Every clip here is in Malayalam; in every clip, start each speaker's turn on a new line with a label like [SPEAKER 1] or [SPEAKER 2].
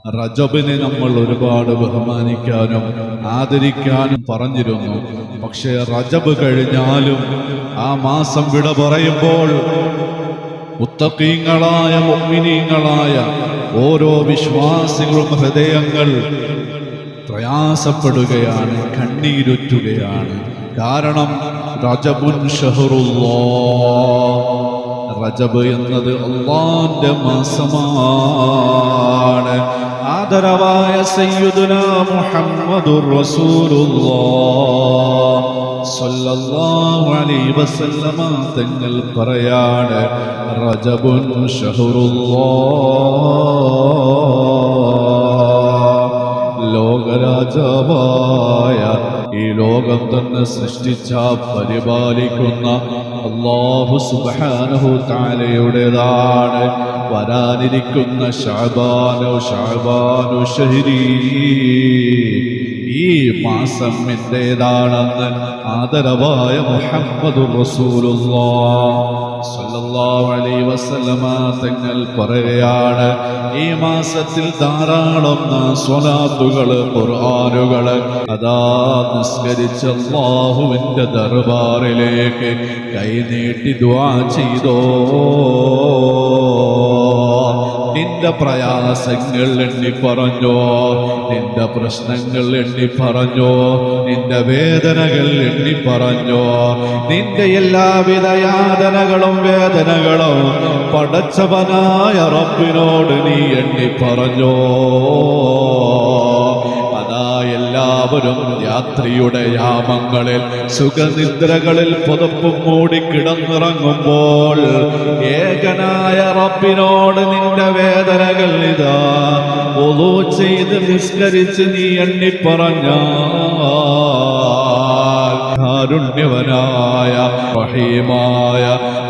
[SPEAKER 1] റജബിനെ നമ്മൾ ഒരുപാട് ബഹുമാനിക്കാനും ആദരിക്കാനും പറഞ്ഞിരുന്നു. പക്ഷേ റജബ് കഴിഞ്ഞാലും ആ മാസം വിട പറയുമ്പോൾ മുത്തഖീങ്ങളായ മുഅ്മിനീങ്ങളായ ഓരോ വിശ്വാസികളും ഹൃദയങ്ങൾ പ്രയാസപ്പെടുകയാണ്, കണ്ണീരുറ്റുകയാണ്. കാരണം റജബുൻ ഷഹറുല്ലാഹ്, റജബ് എന്നത് അല്ലാഹുവിന്റെ മാസമാണ്. ആദരവായ സയ്യിദുനാ മുഹമ്മദുർ റസൂലുള്ളാഹ് സ്വല്ലല്ലാഹു അലൈഹി വസല്ലമ തങ്ങൾ പറയാണ്, റജബുൻ ഷഹറുല്ലാഹ്, ലോകരാജാവായ ഈ ലോകം തന്നെ സൃഷ്ടിച്ച പരിപാലിക്കുന്ന അല്ലാഹു സുബ്ഹാനഹു തആലയുടേതാണ്. വരാനിരിക്കുന്ന ശഅബാനു ശഹരി, ഈ മാസം എന്റേതാണെന്ന് ആദരവായ മുഹമ്മദുർ റസൂലുള്ളാഹ് സ്വല്ലല്ലാഹു അലൈഹി വസല്ലമ തങ്ങൾ പറയുകയാണ്, ഈ മാസത്തിൽ ധാരാളം സ്വലാത്തുകൾ, ഖുർആനുകൾ അതാ നിസ്കരിച്ച് അല്ലാഹുവിന്റെ ദർബാറിലേക്ക് കൈനീട്ടി ദുആ ചെയ്തോ. നിന്റെ പ്രയാസങ്ങൾ എണ്ണി പറഞ്ഞോ, നിന്റെ പ്രശ്നങ്ങൾ എണ്ണി പറഞ്ഞോ, നിന്റെ വേദനകൾ എണ്ണി പറഞ്ഞോ, നിന്റെ എല്ലാവിധ യാതനകളും വേദനകളും പടച്ചവനായ റബ്ബിനോട് നീ എണ്ണി പറഞ്ഞോ. അതാ എല്ലാവരും രാത്രിയുടെ യാമങ്ങളിൽ സുഖനിദ്രകളിൽ പുതപ്പും മൂടി കിടന്നിറങ്ങുമ്പോൾ ഏകനായ റബ്ബിനോട് നിന്റെ വേദനകൾ ഇതാ വുളൂ ചെയ്ത് നിസ്കരിച്ച് നീ എണ്ണി പറഞ്ഞാൽ കാരുണ്യവനായ റഹീമായ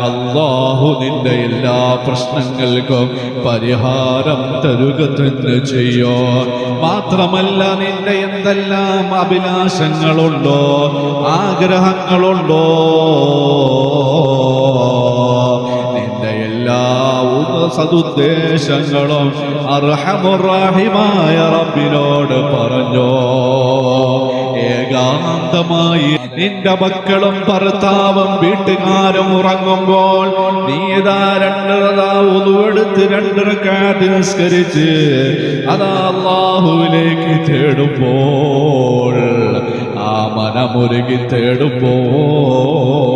[SPEAKER 1] അല്ലാഹു നിന്റെ എല്ലാ പ്രശ്നങ്ങൾക്കും പരിഹാരം തരുക തന്നെ ചെയ്യോ. മാത്രമല്ല, നിന്റെ എന്തെല്ലാം അഭിലാഷങ്ങളുണ്ടോ, ആഗ്രഹങ്ങളുണ്ടോ, നിന്റെ എല്ലാ സദുദ്ദേശങ്ങളും അർഹമുർ റഹീമായ റബ്ബിനോട് പറഞ്ഞോ. ഏകാന്തമായി നിന്റെ മക്കളും ഭർത്താവും വീട്ടുകാരും ഉറങ്ങുമ്പോൾ നീ ഇതാ എടുത്ത് 2 റക്അത്ത് നിസ്കരിച്ച് അതാ അല്ലാഹുവിലേക്ക് തേടുമ്പോൾ, ആ മനമുരുകി തേടുമ്പോൾ